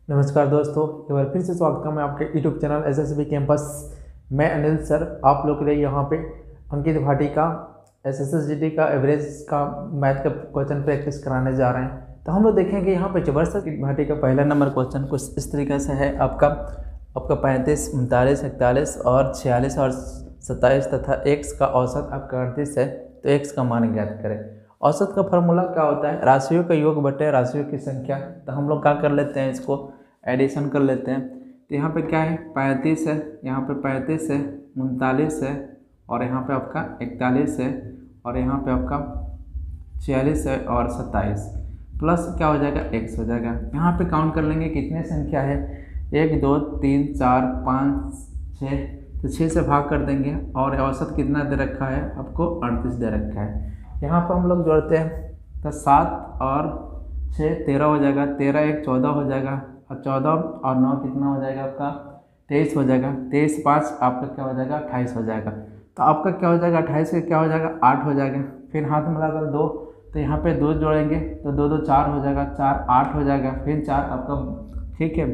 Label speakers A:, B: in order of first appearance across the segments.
A: नमस्कार दोस्तों, एक बार फिर से स्वागत है मैं आपके यूट्यूब चैनल एसएसबी कैंपस। मैं अनिल सर आप लोग के लिए यहाँ पे अंकित भाटी का एसएसजीडी का एवरेज का मैथ का क्वेश्चन प्रैक्टिस कराने जा रहे हैं। तो हम लोग देखेंगे यहाँ पे जबरदस्त भाटी का पहला नंबर क्वेश्चन कुछ इस तरीके से है। आपका 35, 39, 41 और 46 और 27 तथा एक्स का औसत आपका 38 है। तो एक्स का मान ज्ञात करें। औसत का फार्मूला क्या होता है? राशियों का योग बटे राशियों की संख्या। तो हम लोग क्या कर लेते हैं, इसको एडिशन कर लेते हैं। तो यहाँ पे क्या है, 35 है, यहाँ पे 35 है, 39 है और यहाँ पे आपका 41 है और यहाँ पे आपका 46 है और 27 प्लस क्या हो जाएगा, एक्स हो जाएगा। यहाँ पे काउंट कर लेंगे कितने संख्या है, 1 2 3 4 5 6, तो 6 से भाग कर देंगे और औसत कितना दे रखा है आपको, 38 दे रखा है। यहाँ पर हम लोग जोड़ते हैं तो 7 और 6 13 हो जाएगा, 13 1 14 हो जाएगा और 14 और 9 कितना हो जाएगा आपका 23 हो जाएगा। 23 5 आपका क्या हो जाएगा, 28 हो जाएगा। तो आपका क्या हो जाएगा, 28 का क्या हो जाएगा, 8 हो जाएगा। फिर हाथ में लगाकर 2, तो यहाँ पे 2 जोड़ेंगे तो 2 2 4 हो जाएगा, 4 8 हो जाएगा। फिर 4 आपका ठीक है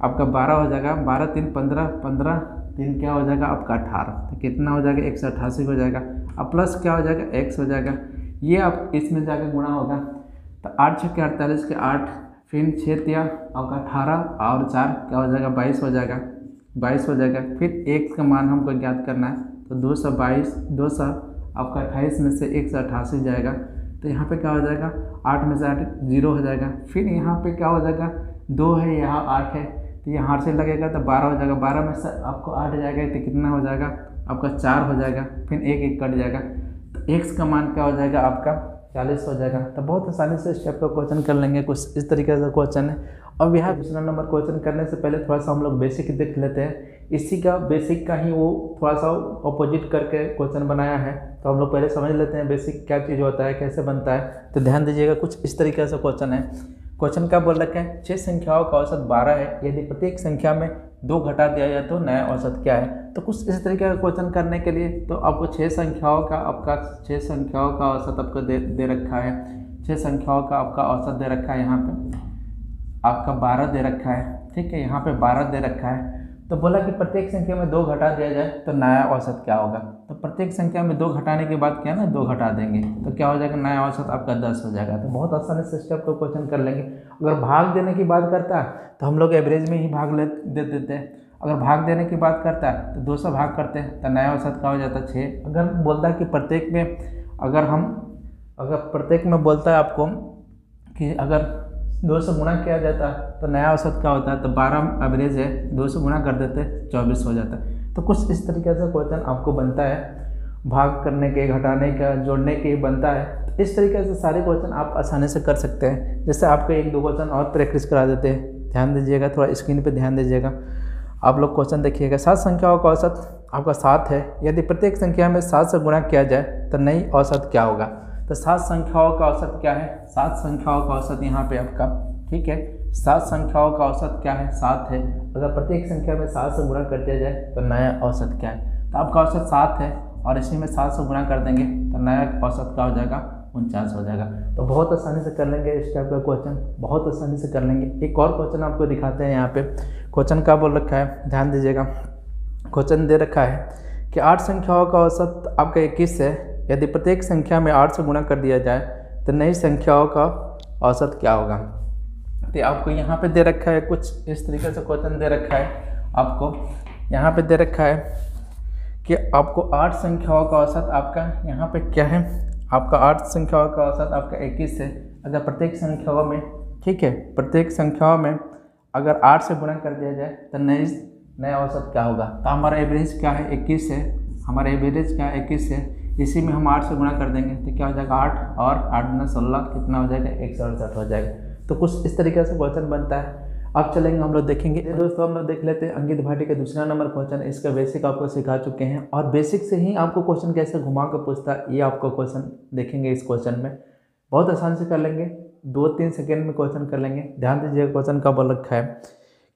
A: आपका 12 हो जाएगा, 12 3 15, 15 3 क्या हो जाएगा आपका 18। तो कितना हो जाएगा, 188 हो जाएगा। अब प्लस क्या हो जाएगा, एक्स हो जाएगा। ये आप इसमें जाकर गुणा होगा तो 8 6 के 48 के 8, फिर 6 तिया आपका 18 और 4 क्या हो जाएगा, 22 हो जाएगा, 22 हो जाएगा। फिर एक्स का मान हमको ज्ञात करना है तो 222, 200 आपका 28 में से 188 जाएगा। तो यहाँ पे क्या हो जाएगा, 8 में से 8 0 हो जाएगा। फिर यहाँ पे क्या हो जाएगा, 2 है यहाँ 8 है तो यहाँ से लगेगा तो 12 हो जाएगा। 12 में से आपको 8 जाएगा तो कितना हो जाएगा आपका 4 हो जाएगा। फिर 1 1 कट जाएगा तो एक्स का मान क्या हो जाएगा आपका 40 हो जाएगा। तो बहुत आसानी से स्टेप का क्वेश्चन कर लेंगे, कुछ इस तरीके से क्वेश्चन है। अब यहाँ दूसरा नंबर क्वेश्चन करने से पहले थोड़ा सा हम लोग बेसिक देख लेते हैं। इसी का बेसिक का ही वो थोड़ा सा अपोजिट करके क्वेश्चन बनाया है। तो हम लोग पहले समझ लेते हैं बेसिक क्या चीज़ होता है, कैसे बनता है। तो ध्यान दीजिएगा, कुछ इस तरीके से क्वेश्चन है। क्वेश्चन क्या बोल रखे हैं, 6 संख्याओं का औसत 12 है, यदि प्रत्येक संख्या में 2 घटा दिया जाए तो नया औसत क्या है। तो कुछ इस तरीके का क्वेश्चन करने के लिए तो आपको 6 संख्याओं का औसत आपको दे रखा है। 6 संख्याओं का आपका औसत दे रखा है, यहाँ पे आपका 12 दे रखा है, ठीक है, यहाँ पे 12 दे रखा है। तो बोला कि प्रत्येक संख्या में 2 घटा दिया जाए तो नया औसत क्या होगा। तो प्रत्येक संख्या में 2 घटाने के बाद क्या ना, 2 घटा देंगे तो क्या हो जाएगा, नया औसत आपका 10 हो जाएगा। तो बहुत आसानी से स्टेप को क्वेश्चन कर लेंगे। अगर भाग देने की बात करता है तो हम लोग एवरेज में ही भाग दे देते हैं। अगर भाग देने की बात करता है तो 2 से भाग करते हैं तो नया औसत क्या हो जाता है 6। अगर बोलता है कि प्रत्येक में अगर प्रत्येक में बोलता है आपको कि अगर 2 से गुणा किया जाता है तो नया औसत क्या होता है, तो 12 एवरेज है, 2 से गुणा कर देते 24 हो जाता है। तो कुछ इस तरीके से क्वेश्चन आपको बनता है, भाग करने के, घटाने का, जोड़ने के बनता है। तो इस तरीके से सारे क्वेश्चन आप आसानी से कर सकते हैं। जैसे आपको 1 2 क्वेश्चन और प्रैक्टिस करा देते हैं, ध्यान दीजिएगा, थोड़ा स्क्रीन पर ध्यान दीजिएगा। आप लोग क्वेश्चन देखिएगा, 7 संख्याओं का औसत आपका 7 है, यदि प्रत्येक संख्या में 7 से गुणा किया जाए तो नई औसत क्या होगा। तो 7 संख्याओं का औसत क्या है, 7 संख्याओं का औसत यहाँ पे आपका ठीक है, 7 संख्याओं का औसत क्या है, 7 है। अगर प्रत्येक संख्या में 7 से गुणा कर दिया जाए तो नया औसत क्या है। तो आपका औसत 7 है और इसी में 7 से गुणा कर देंगे तो नया औसत क्या हो जाएगा, 49 हो जाएगा। तो बहुत आसानी से कर लेंगे इस टाइप का क्वेश्चन, बहुत आसानी से कर लेंगे। एक और क्वेश्चन आपको दिखाते हैं। यहाँ पे क्वेश्चन क्या बोल रखा है, ध्यान दीजिएगा। क्वेश्चन दे रखा है कि 8 संख्याओं का औसत आपका 21 है, यदि प्रत्येक संख्या में 8 से गुणा कर दिया जाए तो नई संख्याओं का औसत क्या होगा। तो आपको यहाँ पे दे रखा है, कुछ इस तरीके से क्वेश्चन दे रखा है। आपको यहाँ पे दे रखा है कि आपको 8 संख्याओं का औसत आपका यहाँ पे क्या है, आपका 8 संख्याओं का औसत आपका 21 है। अगर प्रत्येक संख्याओं में, ठीक है, प्रत्येक संख्याओं में अगर 8 से गुणा कर दिया जाए तो नया औसत क्या होगा। तो हमारा एवरेज क्या है, 21 है, हमारा एवरेज क्या है 21 है। इसी में हम 8 से गुणा कर देंगे तो क्या हो जाएगा 8 और 8 गुना 16 कितना हो जाएगा, 168 हो जाएगा। तो कुछ इस तरीके से क्वेश्चन बनता है। अब चलेंगे हम लोग देखेंगे। दोस्तों हम लोग देख लेते हैं अंकित भाटी का दूसरा नंबर क्वेश्चन। इसका बेसिक आपको सिखा चुके हैं और बेसिक से ही आपको क्वेश्चन कैसे घुमा कर पूछता है ये आपको क्वेश्चन देखेंगे। इस क्वेश्चन में बहुत आसान से कर लेंगे, 2-3 सेकेंड में क्वेश्चन कर लेंगे। ध्यान दीजिएगा, क्वेश्चन का बोल रखा है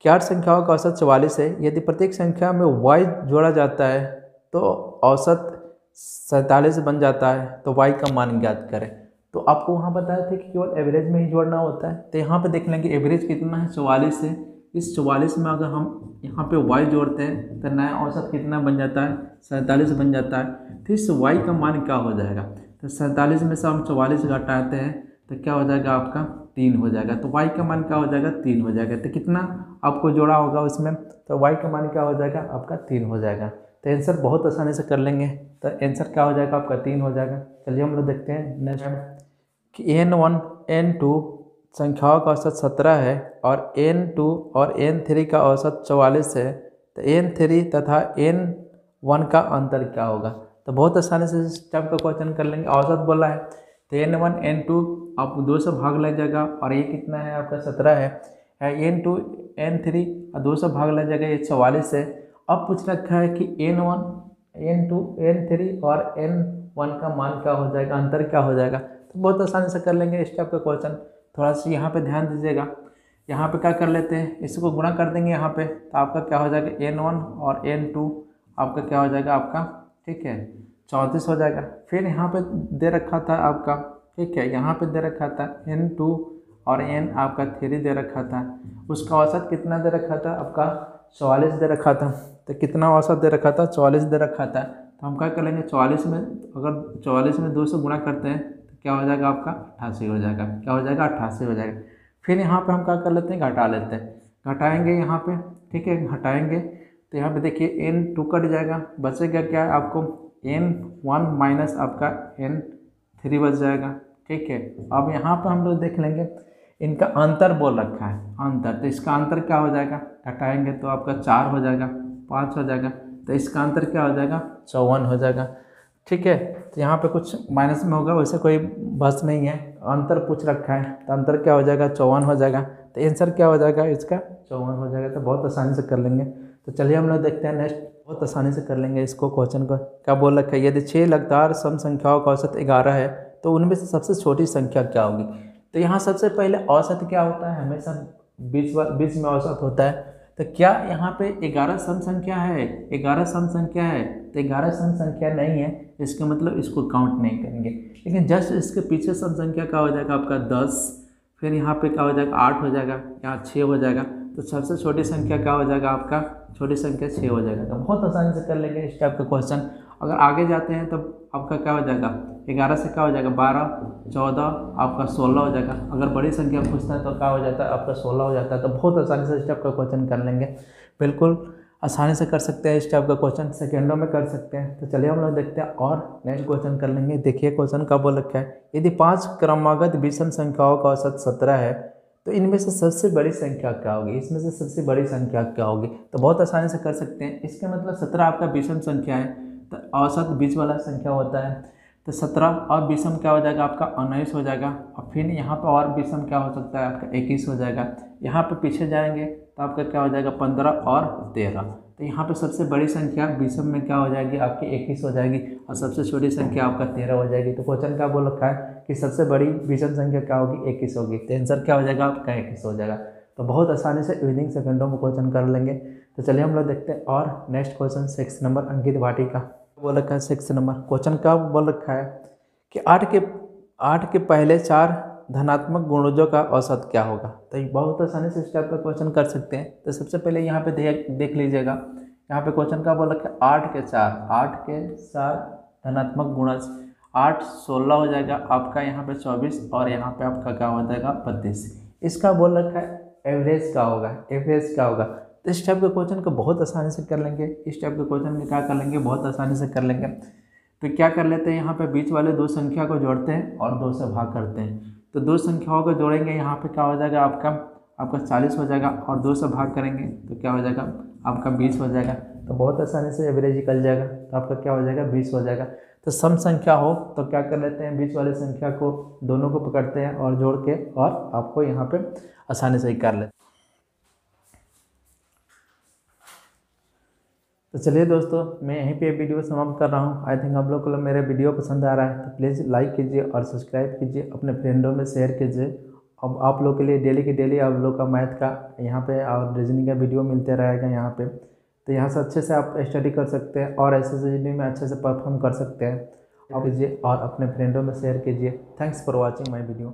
A: कि 8 संख्याओं का औसत 44 है, यदि प्रत्येक संख्या में y जोड़ा जाता है तो औसत 47 बन जाता है, तो y का मान ज्ञात करें। तो आपको वहाँ बताया था कि केवल एवरेज में ही जोड़ना होता है। तो यहाँ पे देख लेंगे एवरेज कितना है, 44 है, इस 44 में अगर हम यहाँ पे y जोड़ते हैं तो नया औसत कितना बन जाता है, 47 बन जाता है। तो इस y का मान क्या हो जाएगा, तो 47 में से हम 44 घटाते हैं तो क्या हो जाएगा आपका 3 हो जाएगा। तो y का मान क्या हो जाएगा, 3 हो जाएगा। तो कितना आपको जोड़ा होगा उसमें, तो y का मान क्या हो जाएगा आपका 3 हो जाएगा। तो आंसर बहुत आसानी से कर लेंगे। तो आंसर क्या हो जाएगा आपका 3 हो जाएगा। चलिए हम लोग देखते हैं नेक्स्ट कि N1 N2 संख्याओं का औसत 17 है और N2 और N3 का औसत 44 है। तो N3 तथा N1 का अंतर क्या होगा। तो बहुत आसानी से इस टाइप का क्वेश्चन कर लेंगे। औसत बोला है तो N1 N2 आप 2 से भाग लग जाएगा और ये कितना है आपका 17 है। N2 N3 2 से भाग लग जाएगा, ये 44 है। अब पूछ रखा है कि N1 N2 N3 और N1 का मान क्या हो जाएगा, अंतर क्या हो जाएगा। तो बहुत आसानी से कर लेंगे इस टाइप का क्वेश्चन। थोड़ा सा यहाँ पे ध्यान दीजिएगा, यहाँ पे क्या कर लेते हैं, इसको गुणा कर देंगे यहाँ पे, तो आपका क्या हो जाएगा N1 और N2 आपका क्या हो जाएगा आपका, ठीक है 34 हो जाएगा। फिर यहाँ पे दे रखा था आपका, ठीक है यहाँ पे दे रखा था N2 और N आपका 3 दे रखा था, उसका औसत कितना दे रखा था आपका 44 दे रखा था। तो कितना औसत दे रखा था, 44 दे रखा था। तो हम क्या कर लेंगे 44 में, अगर 44 में 2 से गुणा करते हैं तो क्या हो जाएगा आपका 88 हो जाएगा। क्या हो जाएगा 88 हो जाएगा। फिर यहाँ पे हम क्या कर लेते हैं, घटा लेते हैं, घटाएंगे यहाँ पे, ठीक है घटाएंगे तो यहाँ पे देखिए N2 कट जाएगा, बचेगा क्या है आपको N1 माइनस आपका N3 बच जाएगा, ठीक है। अब यहाँ पर हम लोग देख लेंगे इनका अंतर बोल रखा है, अंतर, तो इसका अंतर क्या हो जाएगा, घटाएंगे तो आपका 4 हो जाएगा, 5 हो जाएगा। तो इसका अंतर क्या हो जाएगा 54 हो जाएगा, ठीक है। तो यहाँ पे कुछ माइनस में होगा, वैसे कोई बस नहीं है, अंतर पूछ रखा है तो अंतर क्या हो जाएगा 54 हो जाएगा। तो आंसर क्या हो जाएगा इसका 54 हो जाएगा। तो बहुत आसानी से कर लेंगे। तो चलिए हम लोग देखते हैं नेक्स्ट, बहुत आसानी से कर लेंगे इसको क्वेश्चन को। क्या बोल रखा है, यदि 6 लगातार सम संख्याओं का औसत 11 है तो उनमें से सबसे छोटी संख्या क्या होगी। तो यहाँ सबसे पहले औसत क्या होता है, हमेशा बीच में औसत होता है। तो क्या यहाँ पे 11 सम संख्या है, 11 सम संख्या है, तो 11 सम संख्या नहीं है, इसका मतलब इसको काउंट नहीं करेंगे। लेकिन जस्ट इसके पीछे सम संख्या क्या हो जाएगा आपका 10, फिर यहाँ पे क्या हो जाएगा 8 हो जाएगा, यहाँ 6 हो जाएगा। तो सबसे छोटी संख्या क्या हो जाएगा आपका, छोटी संख्या 6 हो जाएगा। तो बहुत आसानी से कर लेंगे इस टाइप का क्वेश्चन। अगर आगे जाते हैं तो आपका क्या हो जाएगा 11 से क्या हो जाएगा 12, 14 आपका 16 हो जाएगा। अगर बड़ी संख्या पूछता है तो क्या हो जाता है आपका 16 हो जाता है। तो बहुत आसानी से इस टाइप का क्वेश्चन कर लेंगे, बिल्कुल आसानी से कर सकते हैं इस टाइप का क्वेश्चन, सेकेंडों में कर सकते हैं। तो चलिए हम लोग देखते हैं और नेक्स्ट क्वेश्चन कर लेंगे। देखिए क्वेश्चन का बोल रखा है, यदि 5 क्रमागत विषम संख्याओं का औसत 17 है तो इनमें से सबसे बड़ी संख्या क्या होगी, इसमें से सबसे बड़ी संख्या क्या होगी। तो बहुत आसानी से कर सकते हैं। इसका मतलब 17 आपका विषम संख्या है, तो औसत बीच वाला संख्या होता है। तो 17 और विषम क्या हो जाएगा आपका 19 हो जाएगा। और फिर यहाँ पर और विषम क्या हो सकता है आपका 21 हो जाएगा। यहाँ पे पीछे जाएंगे तो आपका क्या हो जाएगा 15 और 13। तो यहाँ पे सबसे बड़ी संख्या विषम में क्या हो जाएगी आपकी 21 हो जाएगी और सबसे छोटी संख्या आपका 13 हो जाएगी। तो क्वेश्चन क्या बोल रखा है कि सबसे बड़ी विषम संख्या क्या होगी 21 होगी। तो आंसर क्या हो जाएगा आपका 21 हो जाएगा। तो बहुत आसानी से विदिन सेकंडों में क्वेश्चन कर लेंगे। तो चलिए हम लोग देखते हैं और नेक्स्ट क्वेश्चन 6 नंबर अंकित भाटी का बोल रखा है। 6 नंबर क्वेश्चन का बोल रखा है कि 8 के पहले 4 धनात्मक गुणजों का औसत क्या होगा। तो बहुत आसानी से इस टाइप का क्वेश्चन कर सकते हैं। तो सबसे पहले यहाँ पे देख लीजिएगा, यहाँ पे क्वेश्चन का बोल रखा है 8 के 4 धनात्मक गुणज, 8 16 हो जाएगा आपका, यहाँ पे 24 और यहाँ पे आपका क्या हो जाएगा 32। इसका बोल रखा है एवरेज क्या होगा, एवरेज क्या होगा। तो इस टाइप के क्वेश्चन को बहुत आसानी से कर लेंगे। इस टाइप के क्वेश्चन में क्या कर लेंगे, बहुत आसानी से कर लेंगे। तो क्या कर लेते हैं, यहाँ पे बीच वाले 2 संख्या को जोड़ते हैं और 2 से भाग करते हैं। तो 2 संख्याओं को जोड़ेंगे, यहाँ पे क्या हो जाएगा आपका 40 हो जाएगा और 2 से भाग करेंगे तो क्या हो जाएगा आपका 20 हो जाएगा। तो बहुत आसानी से एवरेज निकल जाएगा। तो आपका क्या हो जाएगा 20 हो जाएगा। तो सम संख्या हो तो क्या कर लेते हैं, बीच वाले संख्या को दोनों को पकड़ते हैं और जोड़ के और आपको यहाँ पे आसानी से ही कर लेते हैं। तो चलिए दोस्तों, मैं यहीं पे वीडियो समाप्त कर रहा हूँ। आई थिंक आप लोग को मेरा वीडियो पसंद आ रहा है तो प्लीज़ लाइक कीजिए और सब्सक्राइब कीजिए, अपने फ्रेंडों में शेयर कीजिए। अब आप लोग के लिए डेली के डेली आप लोग का मैथ का यहाँ पे और रीजनिंग का वीडियो मिलते रहेगा यहाँ पे। तो यहाँ से अच्छे से आप स्टडी कर सकते हैं और SSSGD में अच्छे से परफॉर्म कर सकते हैं। आप कीजिए और अपने फ्रेंडों में शेयर कीजिए। Thanks for watching my video.